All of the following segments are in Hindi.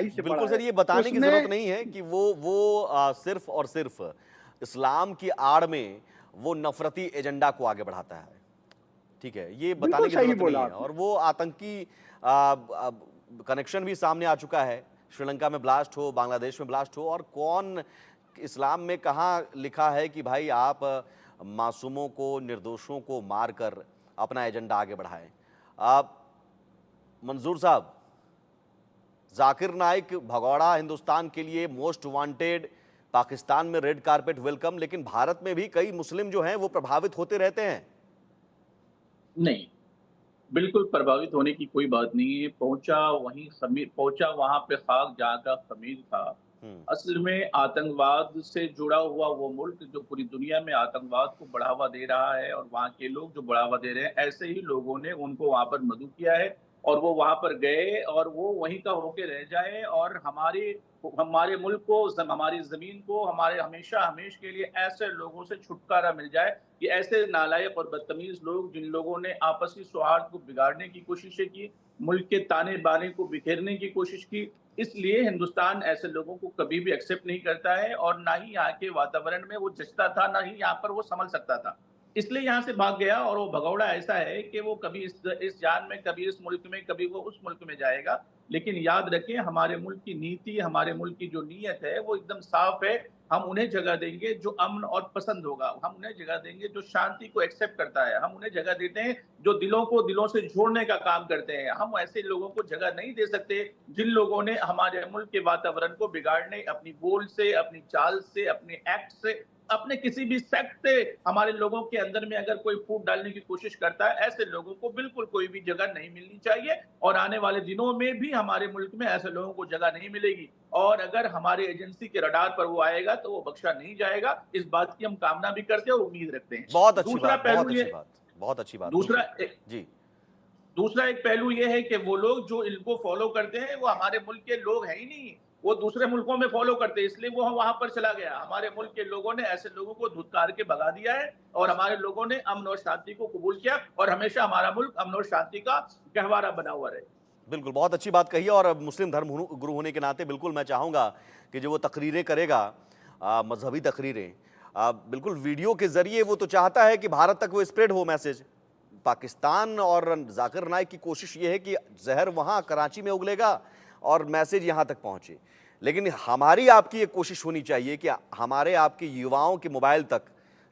कहीं से पढ़ा बिल्कुल है। सर, ये बताने की उसने ज़रूरत नहीं है कि वो सिर्फ़ और सिर्फ़ इस्लाम की आड़ में वो नफ़रती एजेंडा को आगे बढ़ाता है। ठीक है, ये बताने बिल्कुल की सही ज़रूरत नहीं बोला है आपने। और वो आतंकी कनेक्शन भी सामने आ चुका है। श्रीलंका में ब्लास्ट हो, बांग्लादेश में ब्लास्ट हो और कौन इस्लाम में कहाँ लिखा है कि भाई आप मासूमों को, निर्दोषों को मारकर अपना एजेंडा आगे बढ़ाएँ। आप मंजूर साहब, जाकिर नाइक भगौड़ा हिंदुस्तान के लिए मोस्ट वांटेड, पाकिस्तान में रेड कारपेट वेलकम, लेकिन भारत में भी कई मुस्लिम जो हैं वो प्रभावित होते रहते हैं। नहीं, बिल्कुल प्रभावित होने की कोई बात नहीं है। पहुँचा वहाँ पे खाक जहाँ का ख़मीर था। हम्म। असल में आतंकवाद से जुड़ा हुआ वो मुल्क जो पूरी दुनिया में आतंकवाद को बढ़ावा दे रहा है और वहाँ के लोग जो बढ़ावा दे रहे हैं, ऐसे ही लोगों ने उनको वहाँ पर मदऊ किया है और वो वहाँ पर गए और वो वहीं का होके रह जाएँ और हमारे मुल्क को, हमारी ज़मीन को, हमारे हमेशा के लिए ऐसे लोगों से छुटकारा मिल जाए कि ऐसे नालायक और बदतमीज लोग जिन लोगों ने आपसी सौहार्द को बिगाड़ने की कोशिशें की, मुल्क के ताने-बाने को बिखेरने की कोशिश की, इसलिए हिंदुस्तान ऐसे लोगों को कभी भी एक्सेप्ट नहीं करता है और ना ही यहाँ के वातावरण में वो जचता था, ना ही यहाँ पर वो संभल सकता था। इसलिए यहाँ से भाग गया और वो भगौड़ा ऐसा है कि वो कभी इस जान में, कभी इस मुल्क में, कभी वो उस मुल्क में जाएगा। लेकिन याद रखें हमारे मुल्क की नीति, हमारे मुल्क की जो नीयत है वो एकदम साफ है। हम उन्हें जगह देंगे जो अमन और पसंद होगा। हम उन्हें जगह देंगे जो शांति को एक्सेप्ट करता है। हम उन्हें जगह देते हैं जो दिलों को दिलों से जोड़ने का काम करते हैं। हम ऐसे लोगों को जगह नहीं दे सकते जिन लोगों ने हमारे मुल्क के वातावरण को बिगाड़ने, अपनी बोल से, अपनी चाल से, अपने एक्ट से, अपने किसी भी सेक्ट से हमारे लोगों के अंदर में अगर कोई फूट डालने की कोशिश करता है, ऐसे लोगों को बिल्कुल कोई भी जगह नहीं मिलनी चाहिए और आने वाले दिनों में भी हमारे मुल्क में ऐसे लोगों को जगह नहीं मिलेगी। और अगर हमारे एजेंसी के रडार पर वो आएगा तो वो बख्शा नहीं जाएगा। इस बात की हम कामना भी करते हैं और उम्मीद रखते हैं। बहुत अच्छी दूसरा बात, बहुत पहलू अच्छी ये बात, बहुत अच्छी बात, दूसरा बिल्कुल। ए जी। दूसरा एक पहलू ये है कि वो लोग जो इनको फॉलो करते हैं, वो हमारे मुल्क के लोग हैं ही नहीं। वो दूसरे मुल्कों में फॉलो करते हैं, इसलिए वो वहाँ पर चला गया। हमारे मुल्क के लोगों ने ऐसे लोगों को धुतकार के भगा दिया है और हमारे लोगों ने अमन और शांति को कबूल किया और हमेशा हमारा मुल्क अमन और शांति का गहवारा बना हुआ रहे। बिल्कुल, बहुत अच्छी बात कही है और मुस्लिम धर्म गुरु होने के नाते बिल्कुल मैं चाहूँगा कि जो वो तकरीरें करेगा, मजहबी तकरीरें, बिल्कुल वीडियो के ज़रिए वो तो चाहता है कि भारत तक वो स्प्रेड हो मैसेज। पाकिस्तान और जाकिर नाइक की कोशिश ये है कि जहर वहाँ कराची में उगलेगा और मैसेज यहाँ तक पहुँचे। लेकिन हमारी आपकी एक कोशिश होनी चाहिए कि हमारे आपके युवाओं के मोबाइल तक,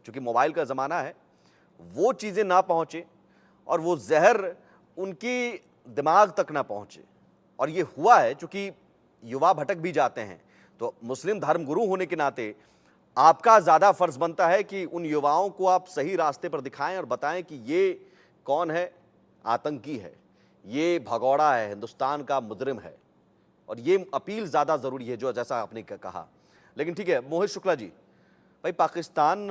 चूँकि मोबाइल का ज़माना है, वो चीज़ें ना पहुँचे और वो जहर उनकी दिमाग तक ना पहुँचे। और ये हुआ है, चूँकि युवा भटक भी जाते हैं, तो मुस्लिम धर्म गुरु होने के नाते आपका ज़्यादा फ़र्ज़ बनता है कि उन युवाओं को आप सही रास्ते पर दिखाएं और बताएं कि ये कौन है, आतंकी है, ये भगौड़ा है, हिंदुस्तान का मुजरिम है। और ये अपील ज़्यादा ज़रूरी है, जो जैसा आपने कहा। लेकिन ठीक है मोहित शुक्ला जी, भाई पाकिस्तान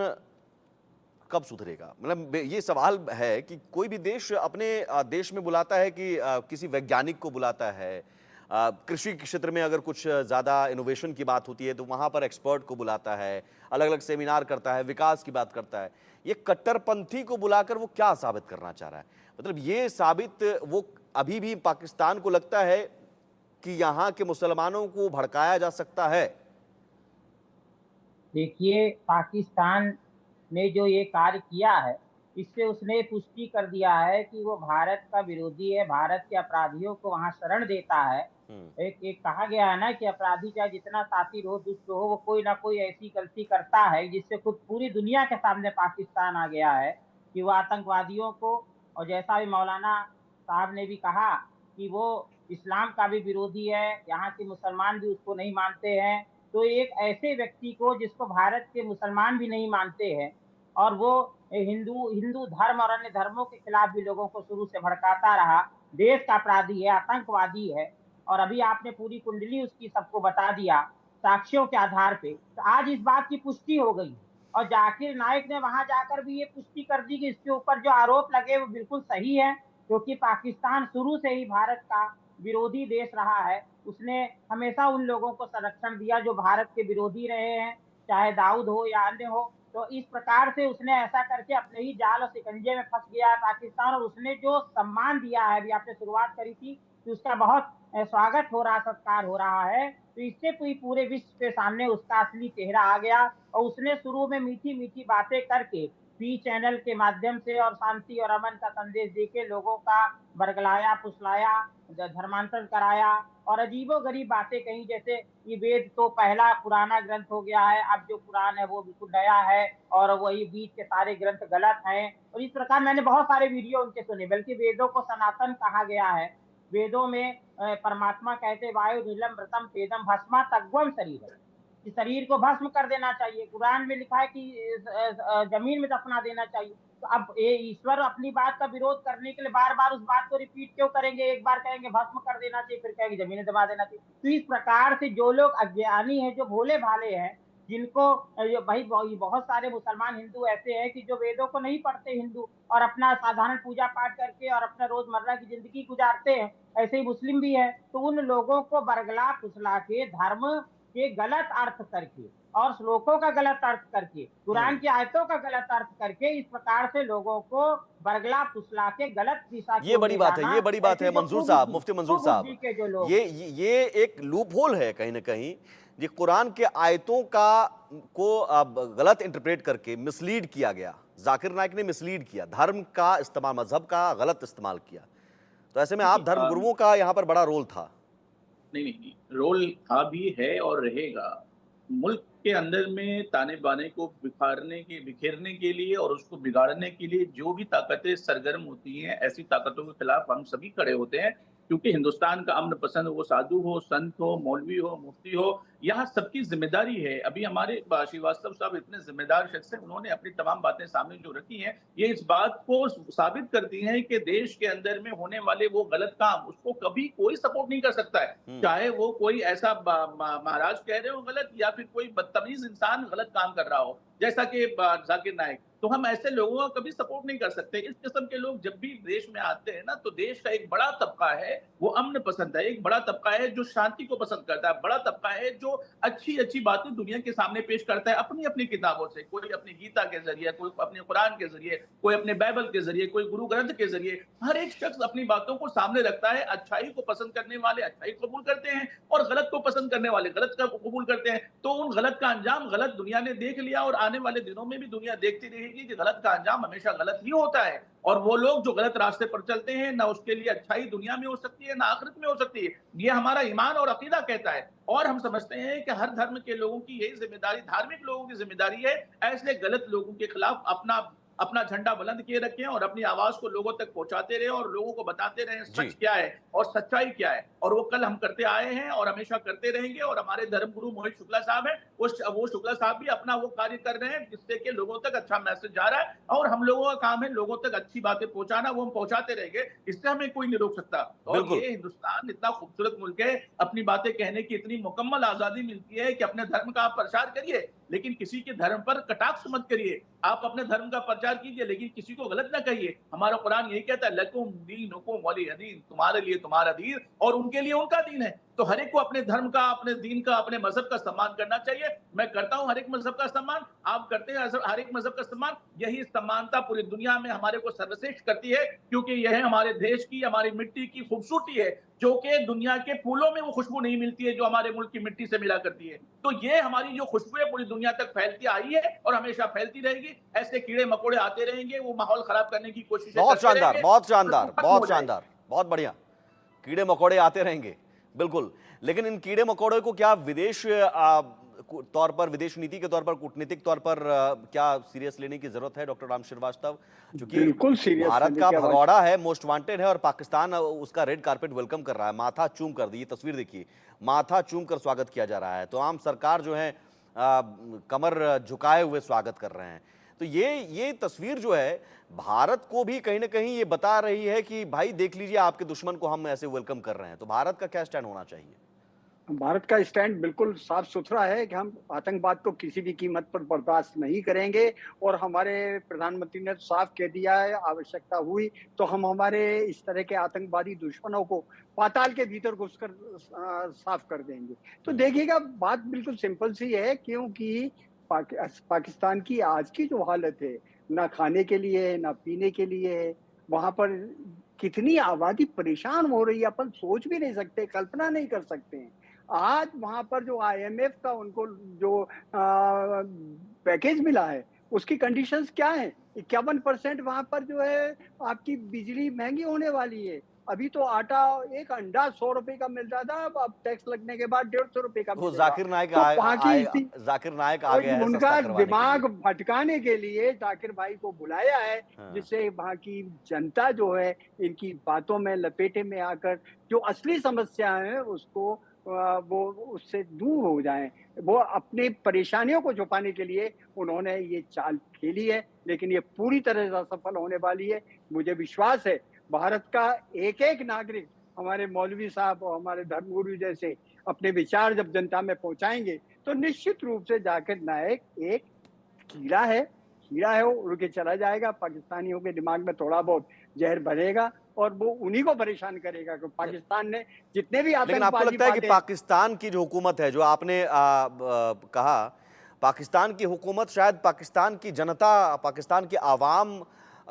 कब सुधरेगा? मतलब ये सवाल है कि कोई भी देश अपने देश में बुलाता है कि किसी वैज्ञानिक को बुलाता है, कृषि के क्षेत्र में अगर कुछ ज़्यादा इनोवेशन की बात होती है तो वहाँ पर एक्सपर्ट को बुलाता है, अलग अलग सेमिनार करता है, विकास की बात करता है। ये कट्टरपंथी को बुलाकर वो क्या साबित करना चाह रहा है? मतलब ये साबित वो अभी भी पाकिस्तान को लगता है कि यहाँ के मुसलमानों को भड़काया जा सकता है? देखिए, पाकिस्तान ने जो ये कार्य किया है, इससे उसने पुष्टि कर दिया है कि वो भारत का विरोधी है, भारत के अपराधियों को वहाँ शरण देता है। हम्म। एक एक कहा गया है ना कि अपराधी चाहे जितना शातिर हो, दुष्ट हो, वो कोई ना कोई ऐसी गलती करता है, जिससे खुद पूरी दुनिया के सामने पाकिस्तान आ गया है कि वो आतंकवादियों को, और जैसा भी मौलाना साहब ने भी कहा कि वो इस्लाम का भी विरोधी है, यहाँ के मुसलमान भी उसको नहीं मानते हैं। तो एक ऐसे व्यक्ति को जिसको भारत के मुसलमान भी नहीं मानते हैं और वो हिंदू हिंदू धर्म और अन्य धर्मों के खिलाफ भी लोगों को शुरू से भड़काता रहा, देश का अपराधी है, आतंकवादी है। और अभी आपने पूरी कुंडली उसकी सबको बता दिया साक्ष्यों के आधार पे, तो आज इस बात की पुष्टि हो गई। और जाकिर नाइक ने वहां जाकर भी ये पुष्टि कर दी कि इसके ऊपर जो आरोप लगे वो बिल्कुल सही है, क्योंकि पाकिस्तान शुरू से ही भारत का विरोधी देश रहा है। उसने हमेशा उन लोगों को संरक्षण दिया जो भारत के विरोधी रहे हैं, चाहे दाऊद हो या अन्य हो। तो इस प्रकार से उसने ऐसा करके अपने ही जाल और शिकंजे में फंस गया है पाकिस्तान, और उसने जो सम्मान दिया है, अभी आपने शुरुआत करी थी कि उसका बहुत स्वागत हो रहा, सत्कार हो रहा है, तो इससे पूरे विश्व के सामने उसका असली चेहरा आ गया और उसने शुरू में मीठी-मीठी बातें करके पी चैनल के माध्यम से और शांति और अमन का संदेश देके लोगों का बरगलाया, फुसलाया, धर्मांतरण कराया और अजीबो-गरीब बातें कही, जैसे ये वेद तो पहला पुराना ग्रंथ हो गया है, अब जो कुरान है वो बिल्कुल नया है और वही बीच के सारे ग्रंथ गलत हैं। और इस प्रकार मैंने बहुत सारे वीडियो उनके सुने, बल्कि वेदों को सनातन कहा गया है। वेदों में परमात्मा कहते वायु नीलम व्रतम पेदम भस्मा तग्वम शरीर, कि शरीर को भस्म कर देना चाहिए। कुरान में लिखा है कि जमीन में दफना देना चाहिए। तो अब ये ईश्वर अपनी बात का विरोध करने के लिए बार बार उस बात को रिपीट क्यों करेंगे? एक बार कहेंगे भस्म कर देना चाहिए, फिर कहेंगे जमीन में दबा देना चाहिए। तो इस प्रकार से जो लोग अज्ञानी हैं, जो भोले भाले हैं, जिनको भाई बहुत सारे मुसलमान हिंदू ऐसे हैं कि जो वेदों को नहीं पढ़ते हिंदू और अपना साधारण पूजा पाठ करके और अपना रोजमर्रा की जिंदगी गुजारते हैं, ऐसे ही मुस्लिम भी है। तो उन लोगों को बरगला फुसला के धर्म के गलत अर्थ करके और श्लोकों का गलत अर्थ करके, कुरान की आयतों का गलत अर्थ करके, इस प्रकार से लोगों को बरगला फुसला के गलत दिशा की ये ओर बड़ी ले बात है, जाना, ये बड़ी बात है ऐसे जो मंजूर साहब, मुफ्ती मंजूर कुबुद्धि साहब। के जो लोग ये एक लूप होल है कहीं ना कहीं, ये कुरान के आयतों का को अब गलत इंटरप्रेट करके मिसलीड किया गया। जाकिर नाइक ने मिसलीड किया, धर्म का इस्तेमाल, मजहब का गलत इस्तेमाल किया। तो ऐसे में आप देखिए, धर्म गुरुओं का यहाँ पर बड़ा रोल था। नहीं, रोल था भी है और रहेगा। मुल्क के अंदर में ताने-बाने को बिखेरने के लिए और उसको बिगाड़ने के लिए जो भी ताकतें सरगर्म होती हैं, ऐसी ताकतों के खिलाफ हम सभी खड़े होते हैं। क्योंकि हिंदुस्तान का अमन पसंद, वो साधु हो, संत हो, मौलवी हो, मुफ्ती हो, यहाँ सबकी ज़िम्मेदारी है। अभी हमारे श्रीवास्तव साहब इतने ज़िम्मेदार शख्स हैं, उन्होंने अपनी तमाम बातें सामने जो रखी हैं, ये इस बात को साबित करती हैं कि देश के अंदर में होने वाले वो गलत काम, उसको कभी कोई सपोर्ट नहीं कर सकता है। चाहे वो कोई ऐसा महाराज कह रहे हो गलत, या फिर कोई बदतमीज इंसान गलत काम कर रहा हो, जैसा कि जाकिर नाइक। तो हम ऐसे लोगों का कभी सपोर्ट नहीं कर सकते। इस किस्म के लोग जब भी देश में आते हैं ना, तो देश का एक बड़ा तबका है वो अमन पसंद है, एक बड़ा तबका है जो शांति को पसंद करता है, बड़ा तबका है जो अच्छी अच्छी बातें दुनिया के सामने पेश करता है अपनी अपनी किताबों से। कोई अपनी गीता के जरिए, कोई अपने कुरान के जरिए, कोई अपने बाइबल के जरिए, कोई गुरु ग्रंथ के जरिए, हर एक शख्स अपनी बातों को सामने रखता है। अच्छाई को पसंद करने वाले अच्छाई कबूल करते हैं और गलत को पसंद करने वाले गलत का कबूल करते हैं। तो उन गलत का अंजाम गलत दुनिया ने देख लिया और आने वाले दिनों में भी दुनिया देखती रहेगी कि गलत का अंजाम हमेशा गलत ही होता है। और वो लोग जो गलत रास्ते पर चलते हैं, ना उसके लिए अच्छाई दुनिया में हो सकती है, ना आखिरत में हो सकती है। ये हमारा ईमान और अकीदा कहता है। और हम समझते हैं कि हर धर्म के लोगों की यही जिम्मेदारी, धार्मिक लोगों की जिम्मेदारी है, ऐसे गलत लोगों के खिलाफ अपना अपना झंडा बुलंद किए रखें और अपनी आवाज को लोगों तक पहुंचाते रहे और लोगों को बताते रहे जी। सच क्या है और सच्चाई क्या है। और वो कल हम करते आए हैं और हमेशा करते रहेंगे। और हमारे धर्मगुरु मोहित शुक्ला साहब हैं, वो शुक्ला साहब भी अपना वो कार्य कर रहे हैं जिससे कि लोगों तक अच्छा मैसेज जा रहा है। और हम लोगों का काम है लोगों तक अच्छी बातें पहुंचाना, वो हम पहुंचाते रहेंगे। इससे हमें कोई नहीं रोक सकता। और बिल्कुल। ये हिंदुस्तान इतना खूबसूरत मुल्क है, अपनी बातें कहने की इतनी मुकम्मल आजादी मिलती है कि अपने धर्म का आप प्रचार करिए, लेकिन किसी के धर्म पर कटाक्ष मत करिए। आप अपने धर्म का प्रचार कीजिए, लेकिन किसी को गलत ना कहिए। हमारा कुरान यही कहता है, लकुम दीनुकुम वलिय दीन, तुम्हारे लिए तुम्हारा दीन और उनके लिए उनका दीन है। तो हर एक को अपने धर्म का, अपने दीन का, अपने मजहब का सम्मान करना चाहिए। मैं करता हूं हर एक मजहब का सम्मान, आप करते हैं हर एक मजहब का सम्मान। यही समानता पूरी दुनिया में हमारे को सर्वश्रेष्ठ करती है, क्योंकि यह हमारे देश की, हमारी मिट्टी की खूबसूरती है, जो कि दुनिया के फूलों में वो खुशबू नहीं मिलती है जो हमारे मुल्क की मिट्टी से मिला करती है। तो ये हमारी जो खुशबू है पूरी दुनिया तक फैलती आई है और हमेशा फैलती रहेगी। ऐसे कीड़े मकोड़े आते रहेंगे, वो माहौल खराब करने की कोशिशें बहुत करते शानदार, रहेंगे, बहुत शानदार, तो खत्म बहुत हो जाएगा। शानदार, बहुत बढ़िया। कीड़े मकोड़े आते रहेंगे, बिल्कुल। लेकिन इन कीड़े मकोड़े को क्या विदेश तौर पर, विदेश नीति के तौर पर, कूटनीतिक तौर पर क्या सीरियस लेने की जरूरत है डॉक्टर राम श्रीवास्तव? क्योंकि बिल्कुल सीरियस भारत लेने का की भगौड़ा है, मोस्ट वांटेड है और पाकिस्तान उसका रेड कारपेट वेलकम कर रहा है, माथा चूम कर दी। ये तस्वीर देखिए, माथा चूम कर स्वागत किया जा रहा है। तो आम सरकार जो है कमर झुकाए हुए स्वागत कर रहे हैं। तो ये तस्वीर जो है भारत को भी कहीं ना कहीं ये बता रही है कि भाई देख लीजिए, आपके दुश्मन को हम ऐसे वेलकम कर रहे हैं। तो भारत का क्या स्टैंड होना चाहिए? भारत का स्टैंड बिल्कुल साफ सुथरा है कि हम आतंकवाद को किसी भी कीमत पर बर्दाश्त नहीं करेंगे। और हमारे प्रधानमंत्री ने साफ कह दिया है, आवश्यकता हुई तो हम हमारे इस तरह के आतंकवादी दुश्मनों को पाताल के भीतर घुसकर साफ कर देंगे। तो देखिएगा, बात बिल्कुल सिंपल सी है, क्योंकि पाकिस्तान की आज की जो हालत है, ना खाने के लिए है, ना पीने के लिए है। वहां पर कितनी आबादी परेशान हो रही है, अपन सोच भी नहीं सकते, कल्पना नहीं कर सकते हैं। आज वहाँ पर जो आईएमएफ का उनको जो पैकेज मिला है, उसकी कंडीशंस क्या हैं? 51% वहाँ पर जो है आपकी बिजली महँगी होने वाली है। अभी तो आटा, एक अंडा ₹100 का मिल रहा था, अब टैक्स लगने के बाद ₹150 का वो मिलेगा। तो वहाँ की स्थिति, जाकिर नायक आ और गया है उनका सस्ता करवाने के दिमाग लिए। भटकाने के लिए जाकिर भाई को बुलाया है, हाँ। जिससे वहाँ की जनता जो है इनकी बातों में लपेटे में आकर जो असली समस्या है उसको वो उससे दूर हो जाएं। वो अपनी परेशानियों को छुपाने के लिए उन्होंने ये चाल खेली है, लेकिन ये पूरी तरह से असफल होने वाली है। मुझे विश्वास है भारत का एक एक नागरिक, हमारे मौलवी साहब और हमारे धर्मगुरु जैसे अपने विचार जब जनता में पहुंचाएंगे, तो निश्चित रूप से जाकिर नायक एक कीड़ा है, वो उड़ के चला जाएगा, पाकिस्तानियों के दिमाग में थोड़ा बहुत जहर भरेगा और वो उन्हीं को परेशान करेगा कि पाकिस्तान ने जितने भी लेकिन आपको आतंकवादी लगता है कि बातें। पाकिस्तान की जो हुकूमत है, जो आपने कहा, पाकिस्तान की हुकूमत शायद पाकिस्तान की जनता, पाकिस्तान की आवाम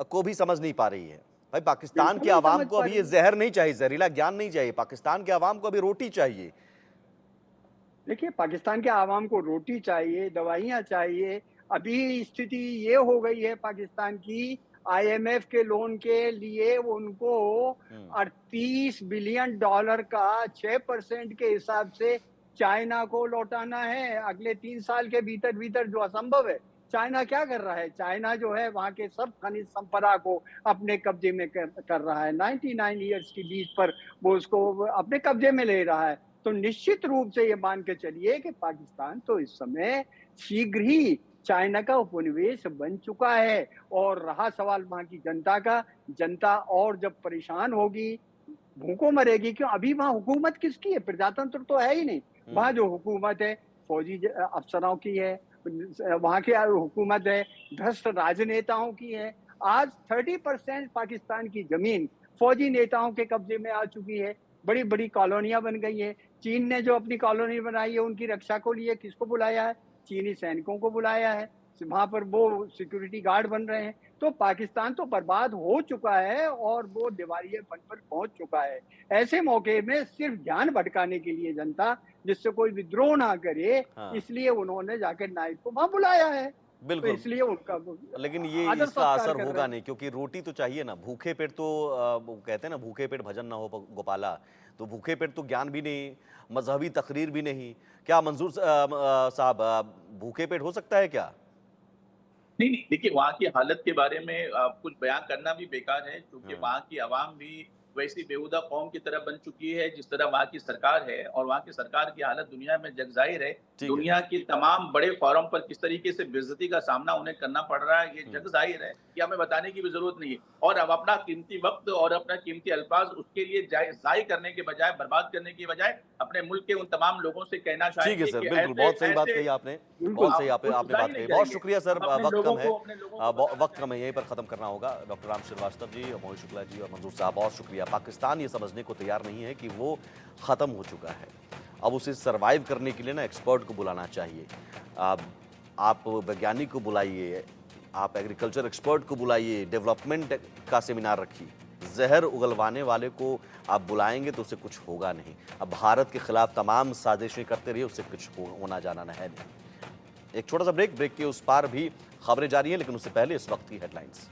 को भी समझ नहीं पा रही है। भाई पाकिस्तान बिल्कुल की नहीं आवाम समझ को पा अभी ये रही। जहर नहीं चाहिए, जहरीला ज्ञान नहीं चाहिए, पाकिस्तान की आवाम को अभी रोटी चाहिए। देखिए, पाकिस्तान के आवाम को रोटी चाहिए, दवाइयाँ चाहिए। अभी स्थिति ये हो गई है पाकिस्तान की, आईएमएफ के लोन के लिए उनको हम्म। $38 बिलियन का 6% के हिसाब से चाइना को लौटाना है अगले 3 साल के भीतर-भीतर, जो असंभव है। चाइना क्या कर रहा है? चाइना जो है वहाँ के सब खनिज संपदा को अपने कब्जे में कर रहा है। 99 ईयर्स की लीज पर वो उसको अपने कब्जे में ले रहा है। तो निश्चित रूप से ये मान के चलिए कि पाकिस्तान तो इस समय शीघ्र ही चाइना का उपनिवेश बन चुका है। और रहा सवाल वहाँ की जनता का, जनता और जब परेशान होगी, भूखों मरेगी। क्यों? अभी वहाँ हुकूमत किसकी है? प्रजातंत्र तो है ही नहीं। वहाँ जो हुकूमत है फौजी अफसरों की है, वहाँ की हुकूमत है भ्रष्ट राजनेताओं की है। आज 30% पाकिस्तान की जमीन फौजी नेताओं के कब्जे में आ चुकी है। बड़ी बड़ी कॉलोनियां बन गई है। चीन ने जो अपनी कॉलोनी बनाई है, उनकी रक्षा को लिए किसको बुलाया है? चीनी सैनिकों को बुलाया है। वहां पर वो सिक्योरिटी गार्ड बन रहे हैं। तो पाकिस्तान तो बर्बाद हो चुका है और वो दिवालियेपन पर पहुंच चुका है। ऐसे मौके में सिर्फ ध्यान भटकाने के लिए जनता, जिससे कोई विद्रोह ना करे, हाँ, इसलिए उन्होंने जाकर नाइक को वहां बुलाया है। तो बिल्कुल। इसलिए उनका लेकिन ये आदर इसका सत्कार असर कर रहे होगा हैं। नहीं, क्योंकि रोटी तो चाहिए ना। भूखे पेट तो वो कहते हैं ना, भूखे पेट भजन ना हो गोपाला। तो भूखे पेट तो ज्ञान भी नहीं, मजहबी तकरीर भी नहीं। क्या मंजूर साहब, भूखे पेट हो सकता है क्या? नहीं, नहीं, देखिए वहाँ की हालत के बारे में कुछ बयान करना भी बेकार है, क्योंकि हम्म। वहाँ की आवाम भी वैसी बेहुदा कौम की तरह बन चुकी है जिस तरह वहाँ की सरकार है। और वहाँ की सरकार की हालत दुनिया में जगजाहिर है। ठीक है। दुनिया की तमाम बड़े फोरम पर किस तरीके से बेइज्जती का सामना उन्हें करना पड़ रहा है, ये जगजाहिर है, कि हमें बताने की भी जरूरत नहीं है। और अब अपना कीमती वक्त और अपना कीमती अल्फाज उसके लिए जाय करने के बजाय, बर्बाद करने की बजाय, अपने मुल्क के उन तमाम लोगों से कहना ठीक है चाहेंगे सर, कि बिल्कुल, ऐसे बहुत सही बात ऐसे कही आपने। बिल्कुल। बहुत सही आप कुछ आपने जा ही बात नहीं कही। बहुत जाएंगे। शुक्रिया सर। हम अपने वक्त कम है, अपने लोगों को बताना वक्त कम है, यहीं पर ख़त्म करना होगा। डॉक्टर राम श्रीवास्तव जी, मोहित शुक्ला जी और मंजूर साहब, बहुत शुक्रिया। पाकिस्तान ये समझने को तैयार नहीं है कि वो ख़त्म हो चुका है। अब उसे सर्वाइव करने के लिए ना एक्सपर्ट को बुलाना चाहिए। आप वैज्ञानिक को बुलाइए, आप एग्रीकल्चर एक्सपर्ट को बुलाइए, डेवलपमेंट का सेमिनार रखिए। जहर उगलवाने वाले को आप बुलाएंगे तो उससे कुछ होगा नहीं। अब भारत के खिलाफ तमाम साजिशें करते रहिए, उससे कुछ होना जाना है नहीं। एक छोटा सा ब्रेक के उस पार भी खबरें जारी हैं, लेकिन उससे पहले इस वक्त की हेडलाइंस।